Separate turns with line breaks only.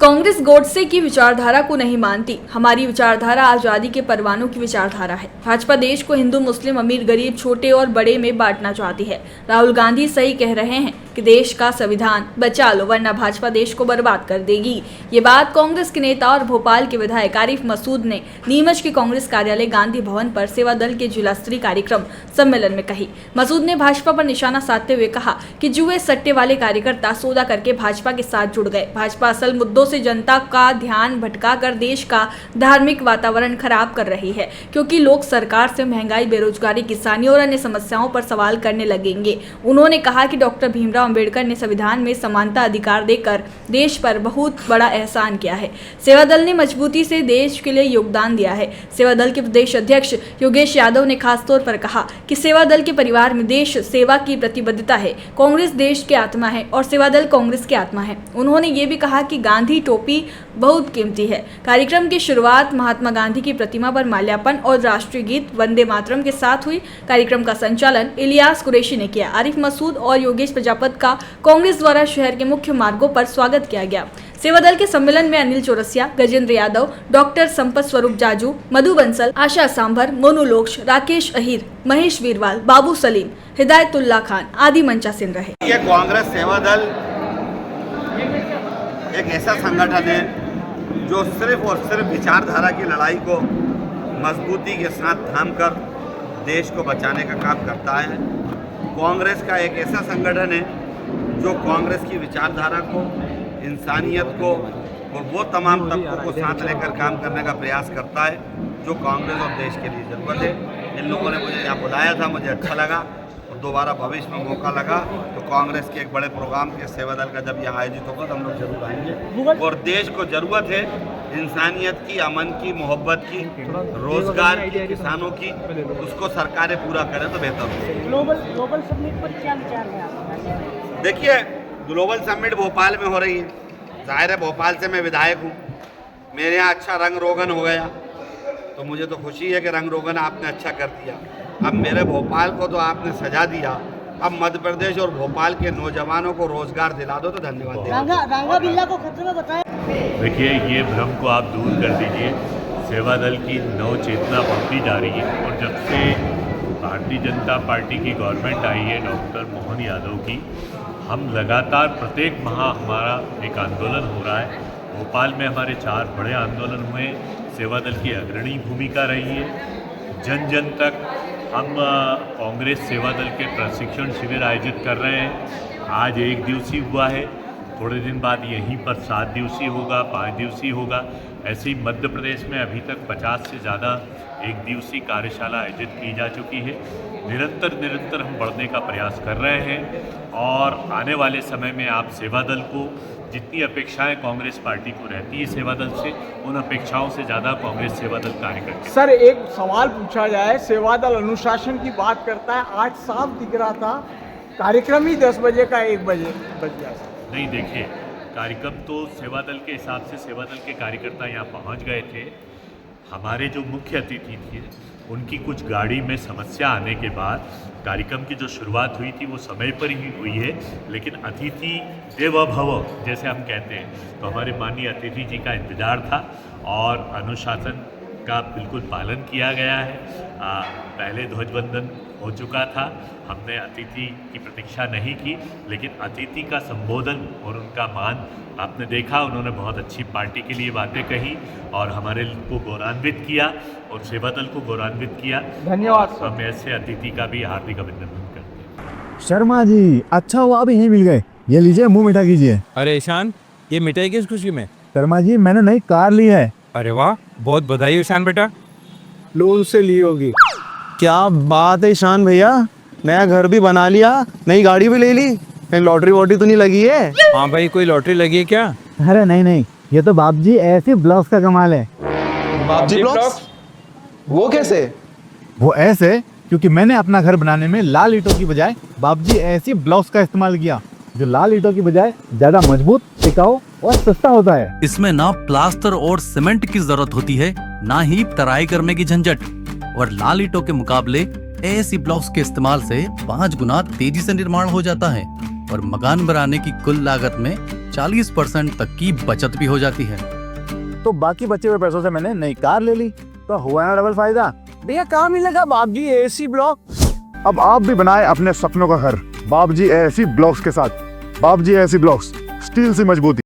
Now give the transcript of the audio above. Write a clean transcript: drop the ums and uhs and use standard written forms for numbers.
कांग्रेस गोडसे की विचारधारा को नहीं मानती। हमारी विचारधारा आजादी के परवानों की विचारधारा है। भाजपा देश को हिंदू, मुस्लिम, अमीर, गरीब, छोटे और बड़े में बांटना चाहती है। राहुल गांधी सही कह रहे हैं कि देश का संविधान बचा लो वरना भाजपा देश को बर्बाद कर देगी। ये बात कांग्रेस के नेता और भोपाल के विधायक आरिफ मसूद ने नीमच के कांग्रेस कार्यालय गांधी भवन पर सेवा दल के जिला स्तरीय कार्यक्रम सम्मेलन में कही। मसूद ने भाजपा पर निशाना साधते हुए कहा कि जुए सट्टे वाले कार्यकर्ता सौदा करके भाजपा के साथ जुड़ गए। भाजपा असल मुद्दों से जनता का ध्यान भटकाकर देश का धार्मिक वातावरण खराब कर रही है, क्योंकि लोग सरकार से महंगाई, बेरोजगारी, किसानी और अन्य समस्याओं पर सवाल करने लगेंगे। उन्होंने कहा कि डॉक्टर भीमराव अंबेडकर ने संविधान में समानता अधिकार देकर देश पर बहुत बड़ा एहसान किया है। सेवा दल ने मजबूती से देश के लिए योगदान दिया है। सेवा दल के प्रदेश अध्यक्ष योगेश यादव ने खासतौर पर कहा कि सेवा दल के परिवार में देश सेवा की प्रतिबद्धता है। कांग्रेस देश की आत्मा है और सेवा दल कांग्रेस की आत्मा है। उन्होंने ये भी कहा कि गांधी टोपी बहुत कीमती है। कार्यक्रम की शुरुआत महात्मा गांधी की प्रतिमा पर माल्यार्पण और राष्ट्रीय गीत वंदे मातरम के साथ हुई। कार्यक्रम का संचालन इलियास कुरैशी ने किया। आरिफ मसूद और योगेश प्रजापति का कांग्रेस द्वारा शहर के मुख्य मार्गों पर स्वागत किया गया। सेवा दल के सम्मेलन में अनिल चौरसिया, गजेंद्र यादव, डॉक्टर संपत स्वरूप जाजू, मधु बंसल, आशा सांभर, मोनू लोक्ष, राकेश अहिर, महेश वीरवाल, बाबू सलीम, हिदायतुल्लाह खान आदि मंचासीन रहे।
ये कांग्रेस सेवा दल एक ऐसा संगठन है जो सिर्फ और सिर्फ विचारधारा की लड़ाई को मजबूती के साथ थामकर देश को बचाने का काम करता है। कांग्रेस का एक ऐसा संगठन है जो कांग्रेस की विचारधारा को, इंसानियत को और वो तमाम तबकों को साथ लेकर काम करने का प्रयास करता है जो कांग्रेस और देश के लिए ज़रूरत है। इन लोगों ने मुझे यहाँ बुलाया था, मुझे अच्छा लगा और दोबारा भविष्य में मौका लगा तो कांग्रेस के एक बड़े प्रोग्राम के सेवा दल का जब यहाँ आयोजित होगा तो हम लोग जरूर आएंगे। और देश को ज़रूरत है इंसानियत की, अमन की, मोहब्बत की, रोजगार की, किसानों की, उसको सरकारें पूरा करें तो बेहतर होगा।
ग्लोबल समिट पर क्या विचार है आपका?
देखिए, ग्लोबल समिट भोपाल में हो रही है। जाहिर है भोपाल से मैं विधायक हूँ, मेरे यहाँ अच्छा रंग रोगन हो गया तो मुझे तो खुशी है कि रंग रोगन आपने अच्छा कर दिया। अब मेरे भोपाल को तो आपने सजा दिया, अब मध्य प्रदेश और भोपाल के नौजवानों को रोजगार दिला दो तो धन्यवाद।
रंगा बिल्ला को खतरे में बताएं।
देखिए, ये भ्रम को आप दूर कर दीजिए। सेवा दल की नव चेतना बढ़ती जा रही है और जब से भारतीय जनता पार्टी की गवर्नमेंट आई है डॉक्टर मोहन यादव की, हम लगातार प्रत्येक माह हमारा एक आंदोलन हो रहा है। भोपाल में हमारे 4 बड़े आंदोलन हुए। सेवा दल की अग्रणी भूमिका रही है। जन जन तक हम कांग्रेस सेवा दल के प्रशिक्षण शिविर आयोजित कर रहे हैं। आज 1 दिवसीय हुआ है, थोड़े दिन बाद यहीं पर 7 दिवसीय होगा, 5 दिवसीय होगा। ऐसे ही मध्य प्रदेश में अभी तक 50 से ज़्यादा 1 दिवसीय कार्यशाला आयोजित की जा चुकी है। निरंतर हम बढ़ने का प्रयास कर रहे हैं और आने वाले समय में आप सेवा दल को जितनी अपेक्षाएं कांग्रेस पार्टी को रहती है सेवा दल से, उन अपेक्षाओं से ज़्यादा कांग्रेस सेवा दल कार्य करती है।
सर, एक सवाल पूछा जाए, सेवा दल अनुशासन की बात करता है, आज साफ दिख रहा था कार्यक्रम ही 10 बजे का 1 बजे बज गया।
नहीं, देखिए, कार्यक्रम तो सेवा दल के हिसाब से सेवा दल के कार्यकर्ता यहाँ पहुँच गए थे। हमारे जो मुख्य अतिथि थे उनकी कुछ गाड़ी में समस्या आने के बाद कार्यक्रम की जो शुरुआत हुई थी वो समय पर ही हुई है, लेकिन अतिथि देवो भव जैसे हम कहते हैं, तो हमारे माननीय अतिथि जी का इंतज़ार था और अनुशासन का बिल्कुल पालन किया गया है। पहले ध्वजवंदन हो चुका था, हमने अतिथि की प्रतीक्षा नहीं की, लेकिन अतिथि का संबोधन और उनका मान आपने देखा। उन्होंने बहुत अच्छी पार्टी के लिए बातें कही और हमारे को गौरवान्वित किया और सेवा दल को गौरवान्वित किया।
धन्यवाद।
हम ऐसे अतिथि का भी हार्दिक अभिनंदन करते हैं।
शर्मा जी, अच्छा हुआ अभी यहीं मिल गए। ये लीजिए, मुंह मीठा कीजिए।
अरे ईशान, ये मिठाई किस खुशी में?
शर्मा जी, मैंने नई कार ली है।
अरे वाह, बहुत बधाई ईशान बेटा।
लोन से ली होगी।
क्या बात है ईशान भैया, नया घर भी बना लिया, नई गाड़ी भी ले ली, कहीं लॉटरी वॉटरी तो नहीं लगी है?
हाँ भाई, कोई लॉटरी लगी है क्या?
अरे नहीं, ये तो बाप जी ऐसे ब्लॉक्स का कमाल है।
बापजी ब्लॉक्स? वो कैसे?
वो ऐसे क्योंकि मैंने अपना घर बनाने में लाल ईंटों की बजाय बाप जी ऐसी ब्लॉक्स का इस्तेमाल किया जो लाल ईंटों की बजाय ज्यादा मजबूत, टिकाऊ और सस्ता होता है।
इसमें ना प्लास्टर और सीमेंट की जरूरत होती है, ना ही तराई करने की झंझट। और लाल ईंटों के मुकाबले ऐसी ब्लॉक्स के इस्तेमाल से 5 गुना तेजी से निर्माण हो जाता है और मकान बनाने की कुल लागत में 40% तक की बचत भी हो जाती है।
तो बाकी बचे हुए पैसों से मैंने नई कार ले ली, तो हुआ है डबल फायदा।
भैया कहाँ मिलेगा बाबजी एसी ब्लॉक?
अब आप भी बनाए अपने सपनों का घर बाबजी एसी ब्लॉक्स के साथ। बाबजी एसी ब्लॉक्स, स्टील से मजबूती।